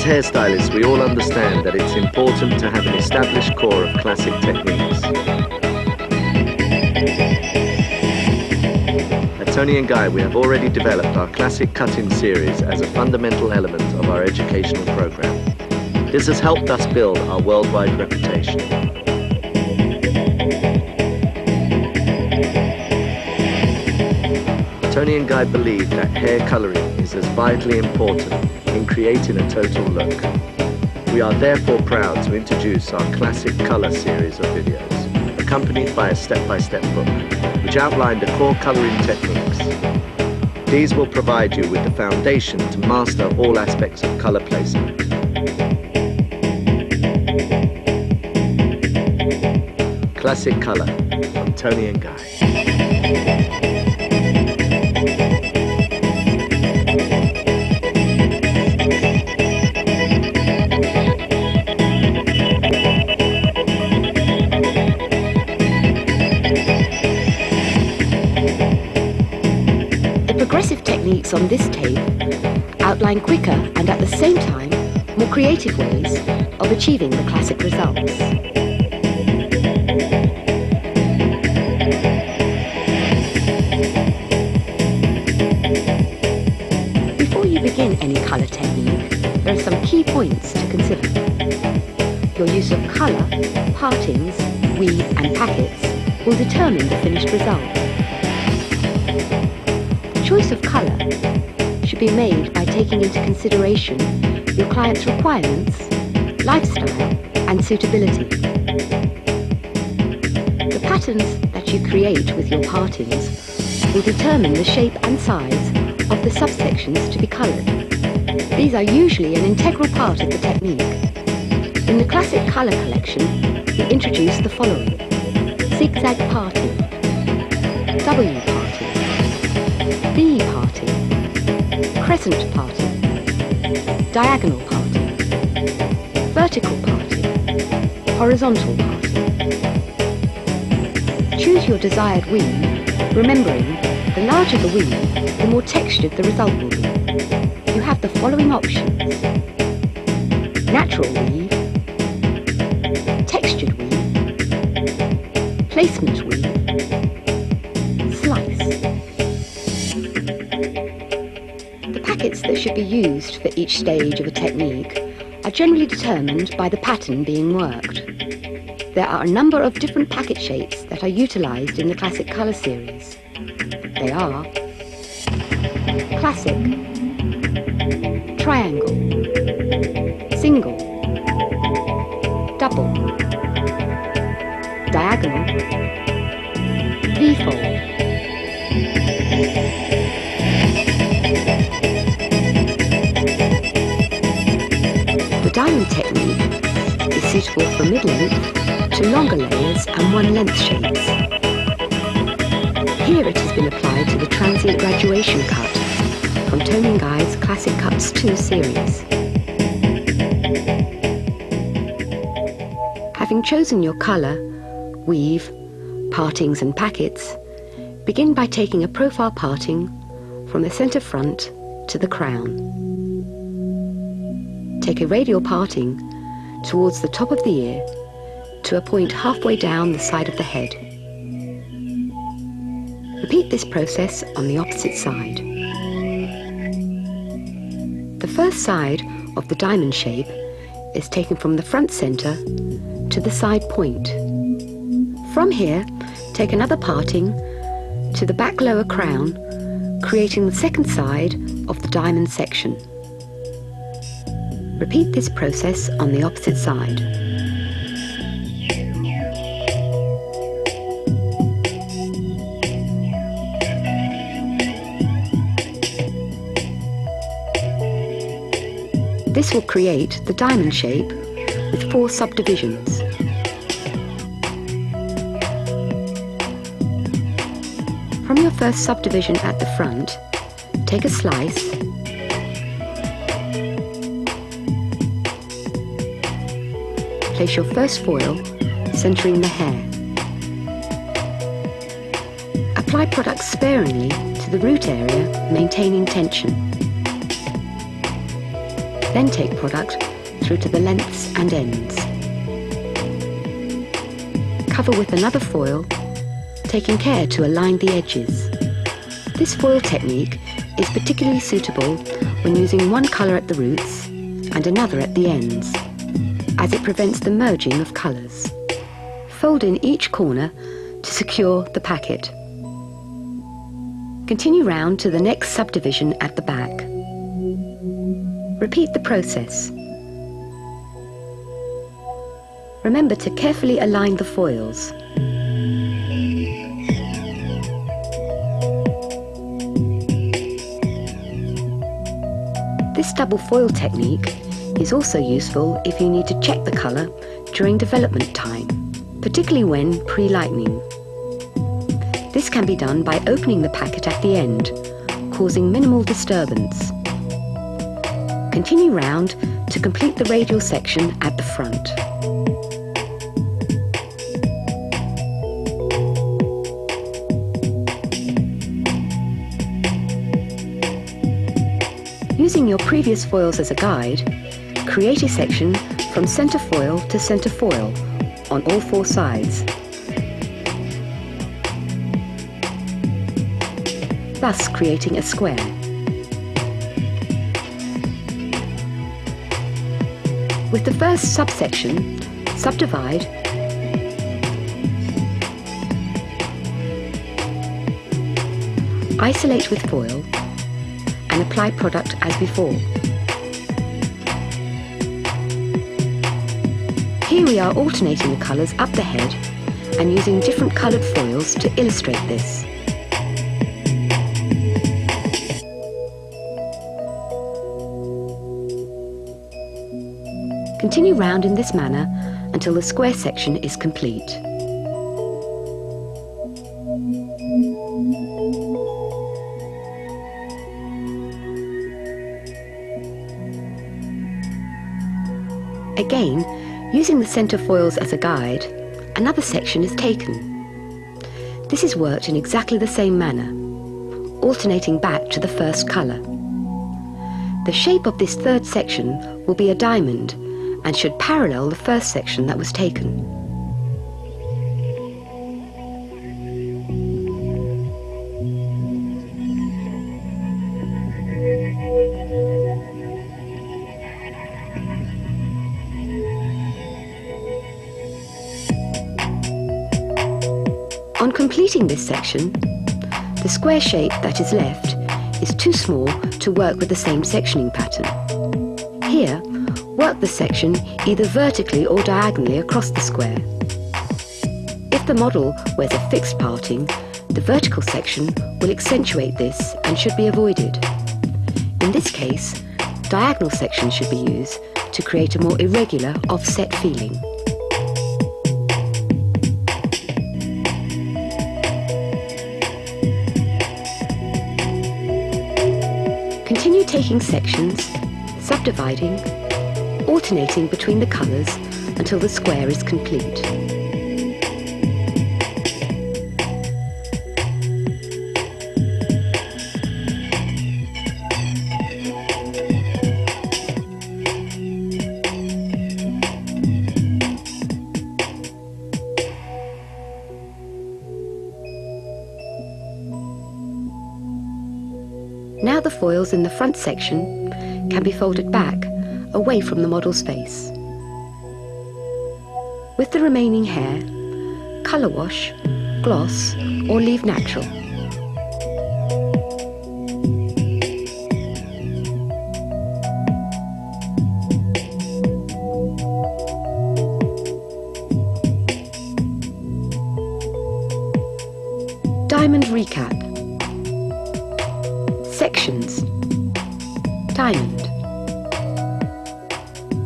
hairstylists, we all understand that it's important to have an established core of classic techniques. At Toni & Guy, we have already developed our classic cut-in series as a fundamental element of our educational program. This has helped us build our worldwide reputation. Toni & Guy believe that hair colouring is as vitally important in creating a total look. We are therefore proud to introduce our classic colour series of videos, accompanied by a step-by-step book, which outline the core colouring techniques. These will provide you with the foundation to master all aspects of colour placement. Classic Colour from Toni & Guy. Progressive techniques on this tape outline quicker and at the same time more creative ways of achieving the classic results. Before you begin any colour technique, there are some key points to consider. Your use of colour, partings, weave and packets will determine the finished result. Choice of colour should be made by taking into consideration your client's requirements, lifestyle and suitability. The patterns that you create with your partings will determine the shape and size of the subsections to be coloured. These are usually an integral part of the technique. In the classic colour collection, we introduce the following: zigzag parting, W parting, V parting, crescent parting, diagonal parting, vertical parting, horizontal parting. Choose your desired weave, remembering the larger the weave, the more textured the result will be. You have the following options: natural weave, textured weave, placement weave, slice. The packets that should be used for each stage of a technique are generally determined by the pattern being worked. There are a number of different packet shapes that are utilised in the Classic Colour series. They are classic, triangle, single, double, diagonal, V-fold. The diamond technique is suitable for mid-length to longer layers and one-length shapes. Here it has been applied to the transient graduation cut from Toni & Guy's Classic Cuts 2 series. Having chosen your colour, weave, partings and packets, begin by taking a profile parting from the centre front to the crown. Take a radial parting towards the top of the ear to a point halfway down the side of the head. Repeat this process on the opposite side. The first side of the diamond shape is taken from the front centre to the side point. From here, take another parting to the back lower crown, creating the second side of the diamond section. Repeat this process on the opposite side. This will create the diamond shape with 4 subdivisions. From your first subdivision at the front, take a slice place your first foil, centering the hair. Apply product sparingly to the root area, maintaining tension. Then take product through to the lengths and ends. Cover with another foil, taking care to align the edges. This foil technique is particularly suitable when using one colour at the roots and another at the ends, as it prevents the merging of colours. Fold in each corner to secure the packet. Continue round to the next subdivision at the back. Repeat the process. Remember to carefully align the foils. This double foil technique is also useful if you need to check the colour during development time, particularly when pre-lightening. This can be done by opening the packet at the end, causing minimal disturbance. Continue round to complete the radial section at the front. Using your previous foils as a guide, create a section from centre foil to centre foil on all four sides, thus creating a square. With the first subsection, subdivide isolate with foil and apply product as before. Here we are alternating the colours up the head and using different coloured foils to illustrate this. Continue round in this manner until the square section is complete. Again, using the centre foils as a guide, another section is taken. This is worked in exactly the same manner, alternating back to the first colour. The shape of this third section will be a diamond and should parallel the first section that was taken. On completing this section, the square shape that is left is too small to work with the same sectioning pattern. Here, work the section either vertically or diagonally across the square. If the model wears a fixed parting, the vertical section will accentuate this and should be avoided. In this case, diagonal sections should be used to create a more irregular offset feeling. Continue taking sections, subdividing, alternating between the colours until the square is complete. Now the foils in the front section can be folded back, away from the model's face. With the remaining hair, colour wash, gloss, or leave natural. Diamond recap. Sections. Diamond.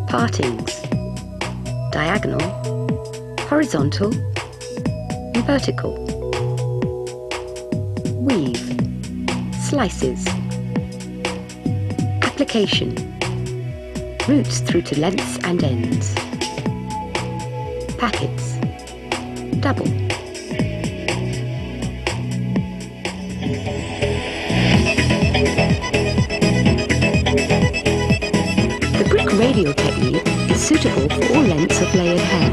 Partings. Diagonal, horizontal, and vertical. Weave. Slices. Application. Roots through to lengths and ends. Packets. Double. The dark radial technique is suitable for all lengths of layered hair.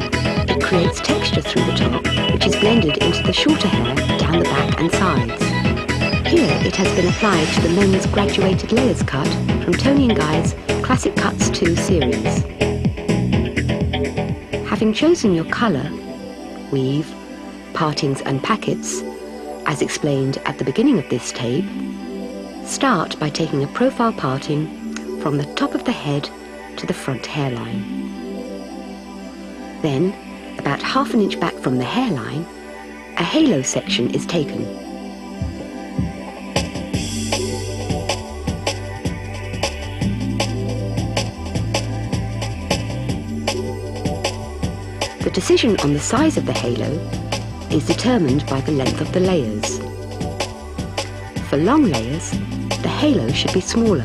It creates texture through the top, which is blended into the shorter hair down the back and sides. Here it has been applied to the men's graduated layers cut from Toni & Guy's Classic Cuts 2 series. Having chosen your colour, weave, partings and packets, as explained at the beginning of this tape, start by taking a profile parting from the top of the head to the front hairline. Then, about ½ an inch back from the hairline, a halo section is taken. The decision on the size of the halo is determined by the length of the layers. For long layers, the halo should be smaller,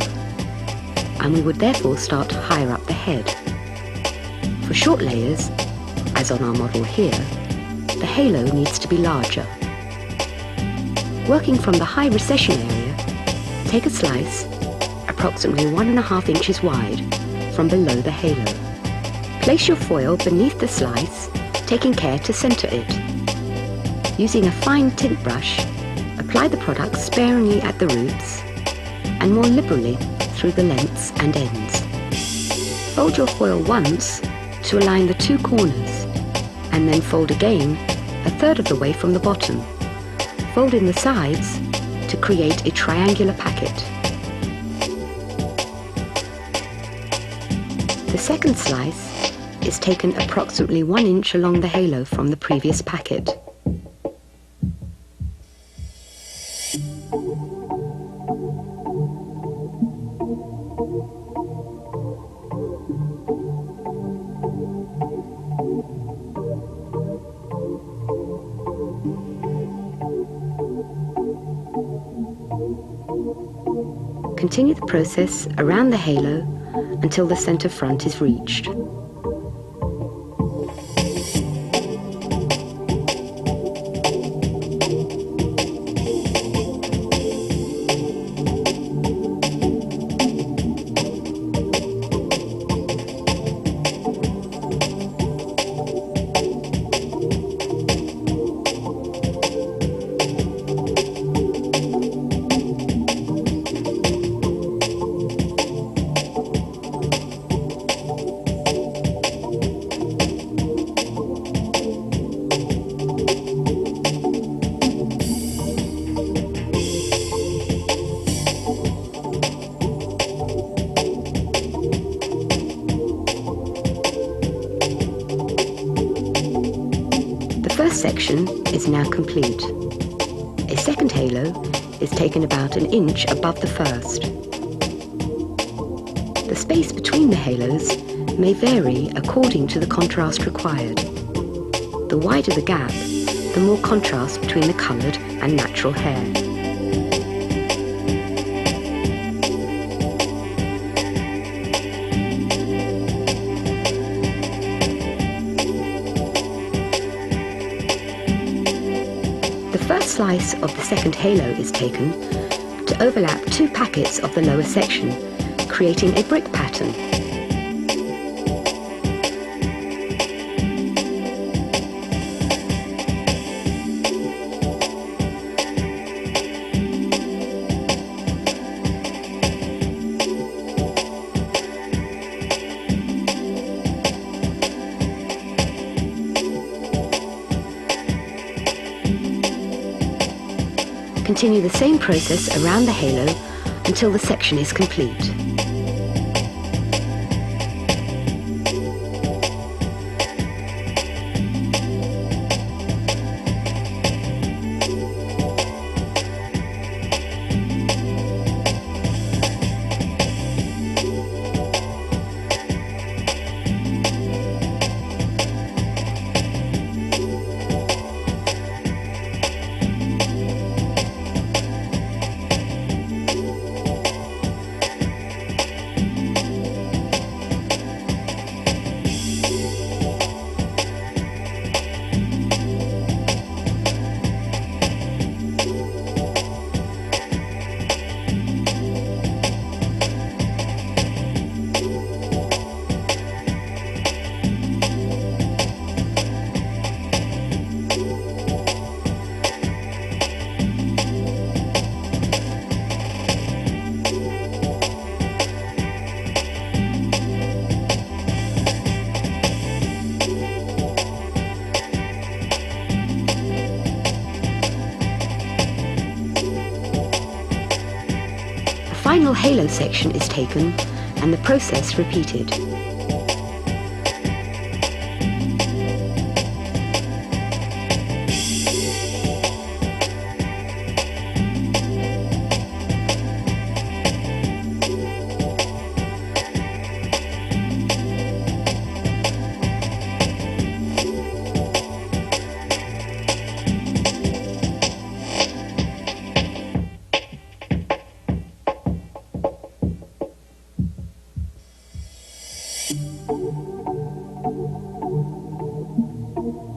and we would therefore start higher up the head. For short layers, as on our model here, the halo needs to be larger. Working from the high recession area, take a slice approximately 1½ inches wide from below the halo. Place your foil beneath the slice, taking care to centre it. Using a fine tint brush, apply the product sparingly at the roots and more liberally through the lengths and ends. Fold your foil once to align the two corners, and then fold again 1/3 of the way from the bottom. Fold in the sides to create a triangular packet. The second slice is taken approximately 1 inch along the halo from the previous packet. Continue the process around the halo until the centre front is reached. The first section is now complete. A second halo is taken about 1 inch above the first. The space between the halos may vary according to the contrast required. The wider the gap, the more contrast between the coloured and natural hair. The first slice of the second halo is taken to overlap 2 packets of the lower section, creating a brick pattern. Continue the same process around the halo until the section is complete. final halo section is taken and the process repeated.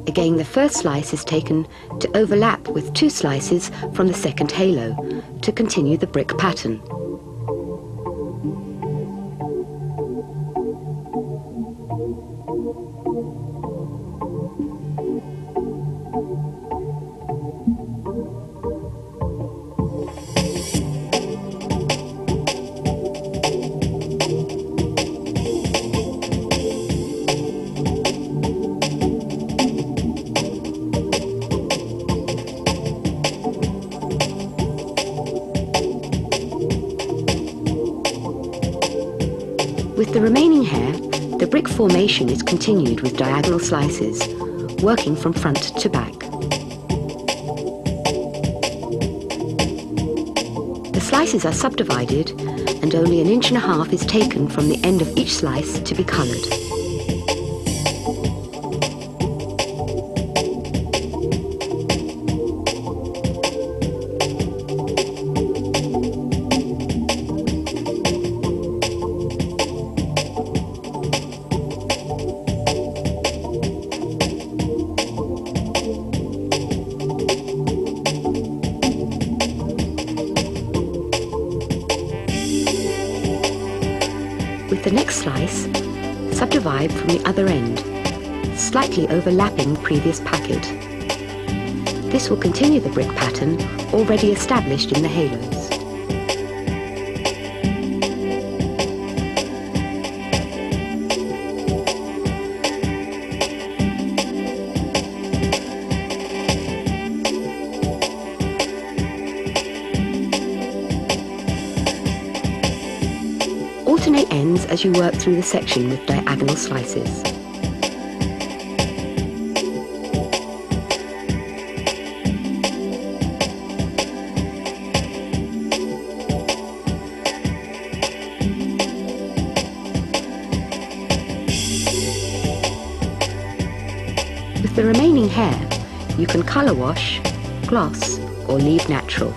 Again, the first slice is taken to overlap with 2 slices from the second halo to continue the brick pattern. With the remaining hair, the brick formation is continued with diagonal slices, working from front to back. The slices are subdivided and only 1.5 inches is taken from the end of each slice to be coloured. With the next slice, subdivide from the other end, slightly overlapping previous packet. This will continue the brick pattern already established in the halos. Alternate ends as you work through the section with diagonal slices. With the remaining hair, you can colour wash, gloss, or leave natural.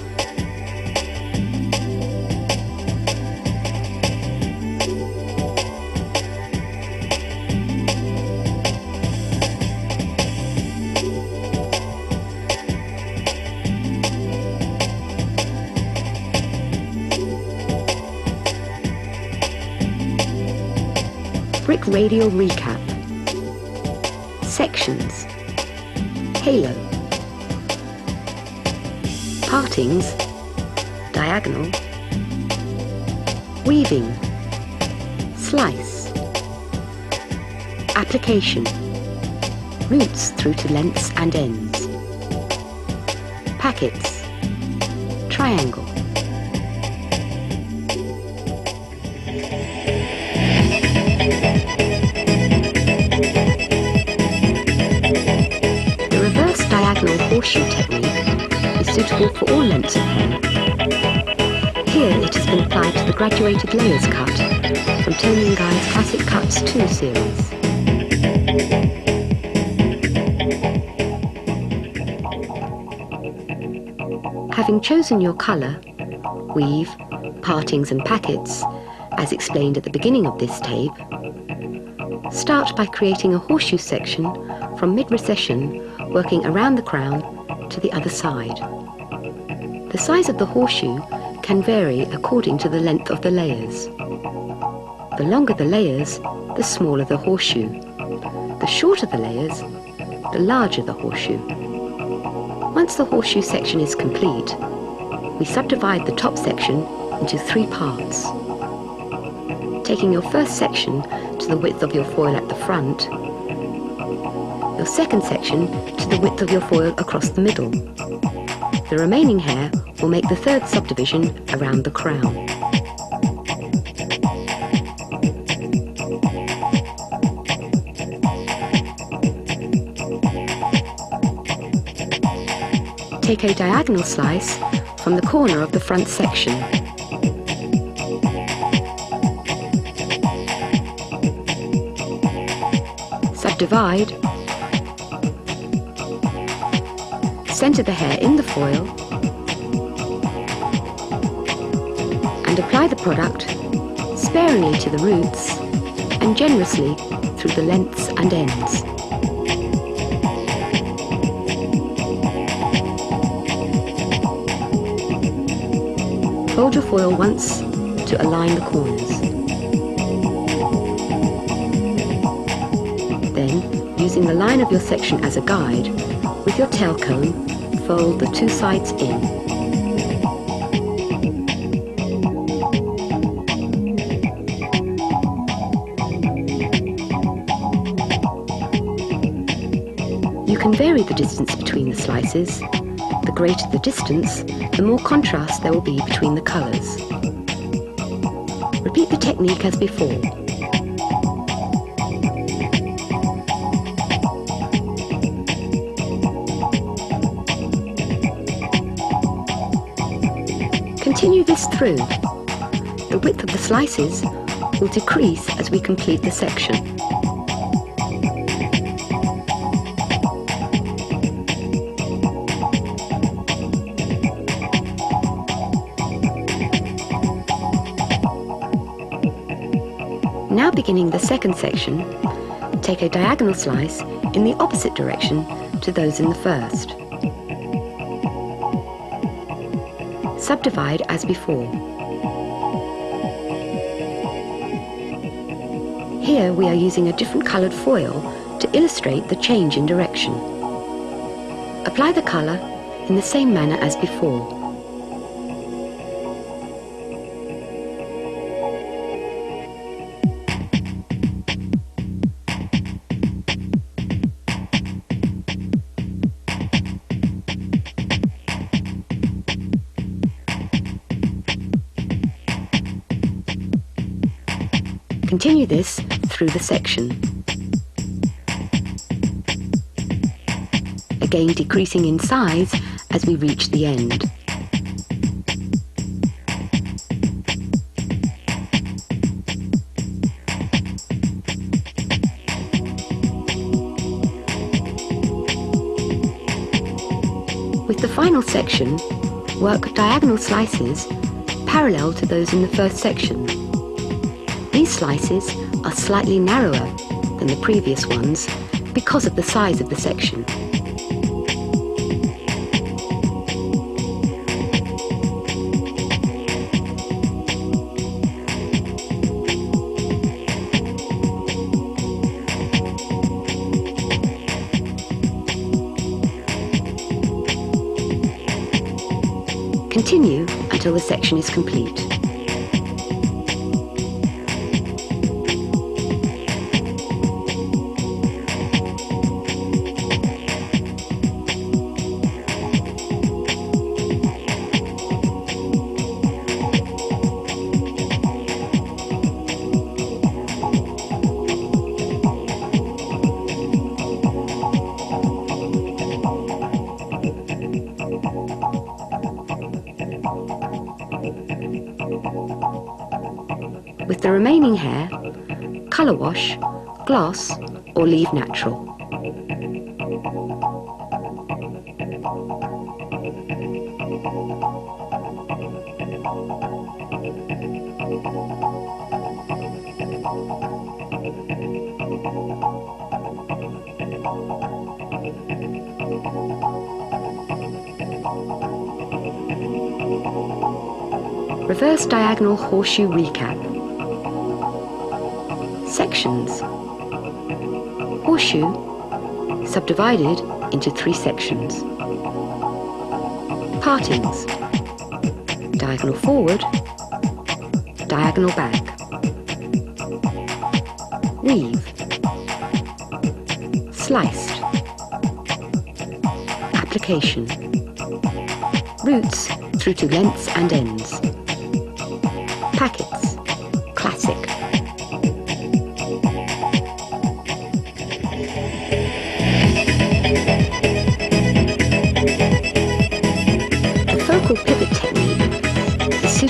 Brick radial recap, sections, halo, partings, diagonal, weaving, slice, application, roots through to lengths and ends, packets, triangle. Diagonal horseshoe technique is suitable for all lengths of hair. Here it has been applied to the graduated layers cut from Tony & Guy's Classic Cuts 2 series. Having chosen your colour, weave, partings and packets, as explained at the beginning of this tape, start by creating a horseshoe section from mid-recession, working around the crown to the other side. The size of the horseshoe can vary according to the length of the layers. The longer the layers, the smaller the horseshoe. The shorter the layers, the larger the horseshoe. Once the horseshoe section is complete, we subdivide the top section into 3 parts. Taking your first section to the width of your foil at the front, your second section to the width of your foil across the middle. The remaining hair will make the third subdivision around the crown. take a diagonal slice from the corner of the front section. Subdivide. Center the hair in the foil and apply the product sparingly to the roots and generously through the lengths and ends. Fold your foil once to align the corners. Then, using the line of your section as a guide, with your tail comb, fold the two sides in. You can vary the distance between the slices. The greater the distance, the more contrast there will be between the colours. Repeat the technique as before. Continue this through. The width of the slices will decrease as we complete the section. Now beginning the second section, take a diagonal slice in the opposite direction to those in the first. Subdivide as before. Here we are using a different coloured foil to illustrate the change in direction. Apply the colour in the same manner as before. Continue this through the section, again decreasing in size as we reach the end. With the final section, work diagonal slices parallel to those in the first section. These slices are slightly narrower than the previous ones because of the size of the section. Continue until the section is complete. With the remaining hair, colour wash, gloss or leave natural. Reverse diagonal horseshoe recap. Sections. Horseshoe, subdivided into 3 sections. Partings. Diagonal forward, diagonal back. Weave. Sliced. Application. Roots through to lengths and ends. Packets. Classic.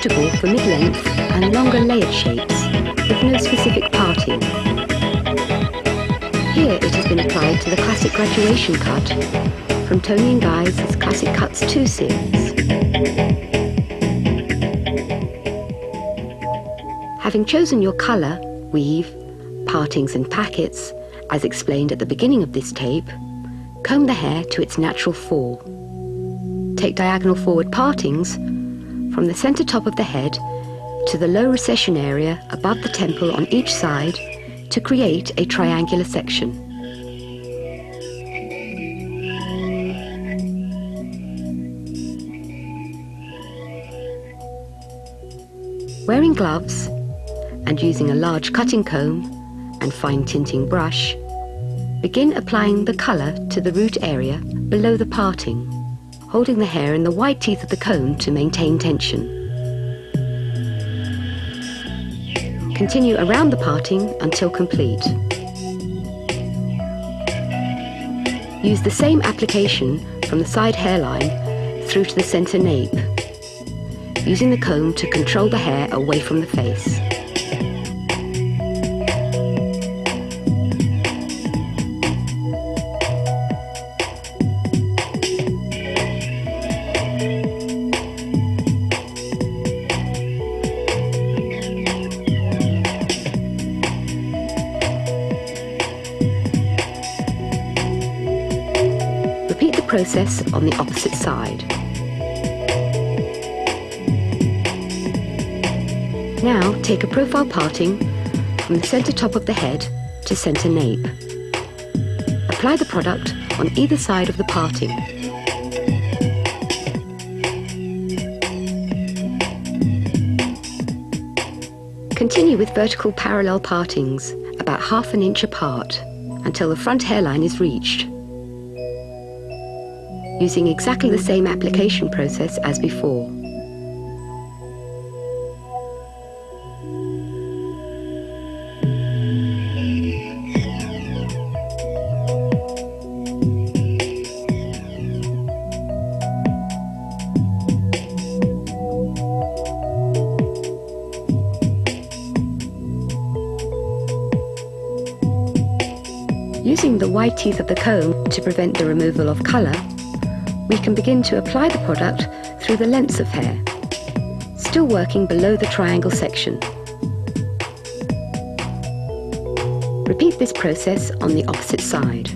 suitable for mid-length and longer layered shapes with no specific parting. Here it has been applied to the classic graduation cut from Toni & Guy's Classic Cuts 2 series. Having chosen your colour, weave, partings and packets, as explained at the beginning of this tape, comb the hair to its natural fall. Take diagonal forward partings from the centre top of the head to the low recession area above the temple on each side to create a triangular section. Wearing gloves and using a large cutting comb and fine tinting brush, begin applying the colour to the root area below the parting, holding the hair in the wide teeth of the comb to maintain tension. Continue around the parting until complete. Use the same application from the side hairline through to the centre nape, using the comb to control the hair away from the face. Repeat the process on the opposite side. Now take a profile parting from the centre top of the head to centre nape. Apply the product on either side of the parting. Continue with vertical parallel partings about ½ an inch apart until the front hairline is reached, using exactly the same application process as before. Using the wide teeth of the comb to prevent the removal of colour, we can begin to apply the product through the lengths of hair, still working below the triangle section. Repeat this process on the opposite side.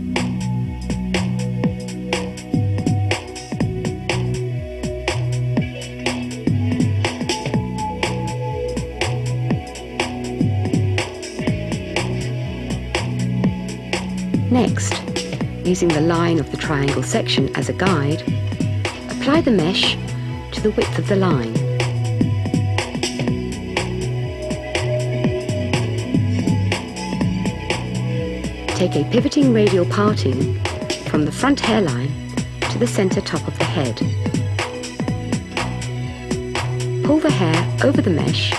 Next, using the line of the triangle section as a guide, apply the mesh to the width of the line. Take a pivoting radial parting from the front hairline to the centre top of the head. Pull the hair over the mesh,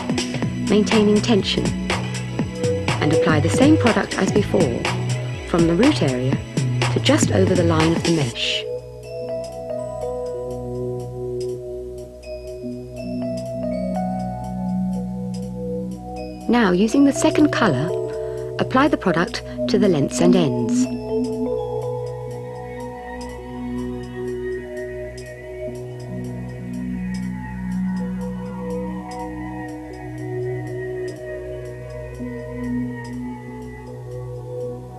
maintaining tension, and apply the same product as before from the root area to just over the line of the mesh. Now, using the second colour, apply the product to the lengths and ends.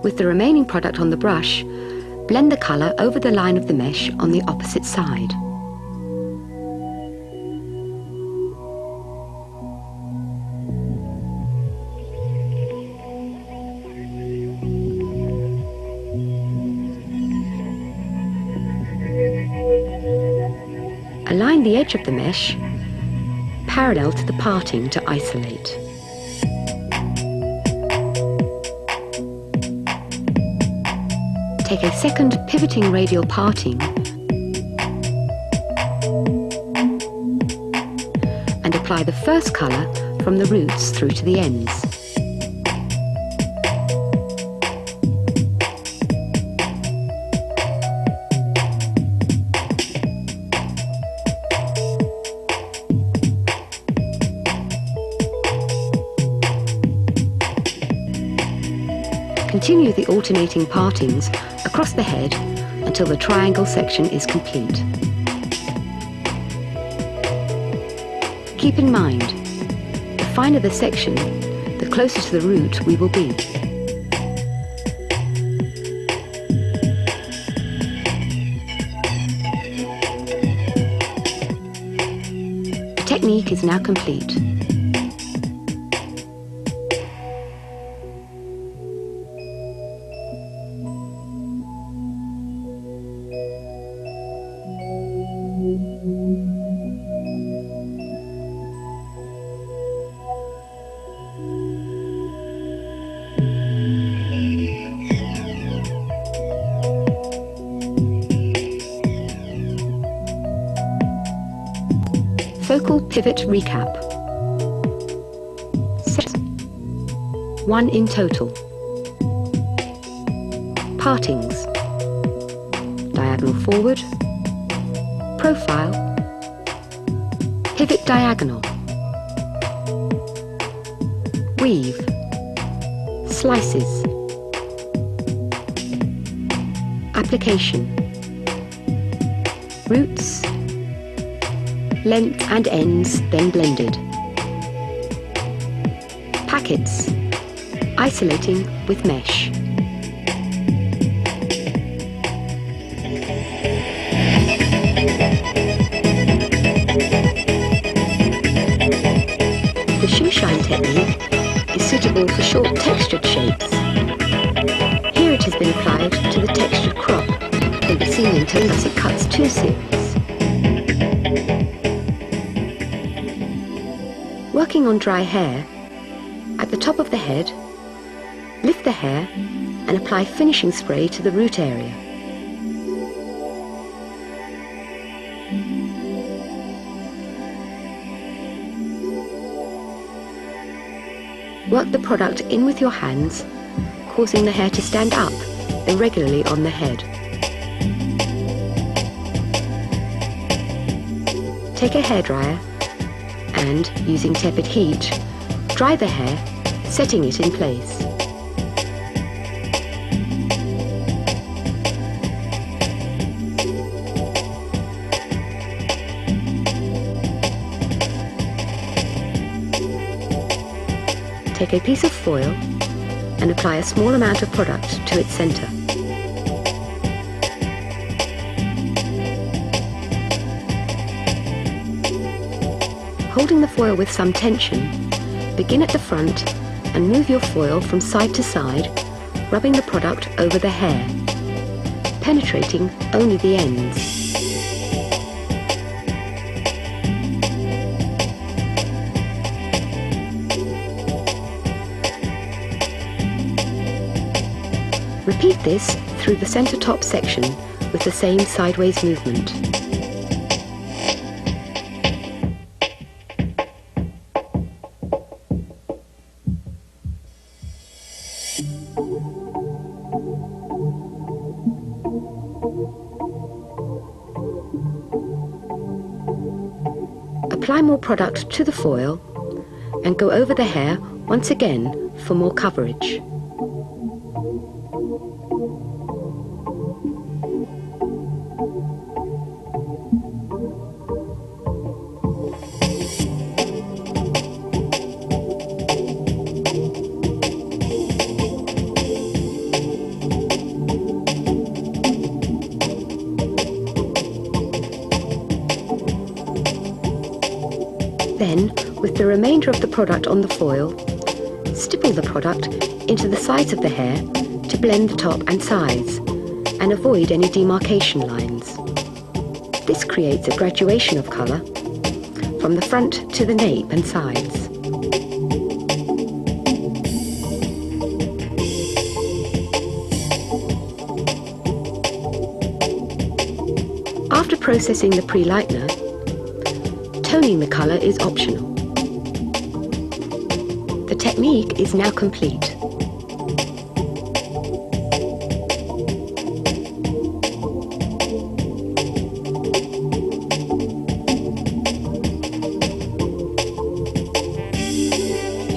With the remaining product on the brush, blend the colour over the line of the mesh on the opposite side. Align the edge of the mesh parallel to the parting to isolate. Take a second pivoting radial parting and apply the first colour from the roots through to the ends. Continue the alternating partings across the head until the triangle section is complete. Keep in mind, the finer the section, the closer to the root we will be. The technique is now complete. Focal pivot recap. 1 in total. Partings. Diagonal forward. Profile. Pivot diagonal. Weave. Slices. Application. Roots. Length and ends then blended. Packets, isolating with mesh. The shoe shine technique is suitable for short textured shapes. Here it has been applied to the textured crop, can be seen in Tonesit Cuts 2 series. Working on dry hair, at the top of the head, lift the hair and apply finishing spray to the root area. Work the product in with your hands, causing the hair to stand up irregularly on the head. Take a hairdryer and, using tepid heat, dry the hair, setting it in place. Take a piece of foil and apply a small amount of product to its center. Holding the foil with some tension, begin at the front and move your foil from side to side, rubbing the product over the hair, penetrating only the ends. Repeat this through the center top section with the same sideways movement. Apply more product to the foil and go over the hair once again for more coverage. Then, with the remainder of the product on the foil, stipple the product into the sides of the hair to blend the top and sides and avoid any demarcation lines. This creates a graduation of colour from the front to the nape and sides. After processing the pre-lightener, toning the colour is optional. The technique is now complete.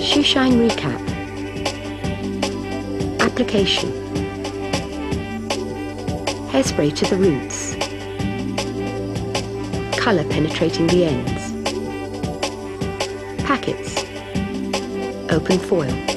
Shoe shine recap. Application. Hairspray to the roots. Colour penetrating the ends. Packets. Open foil.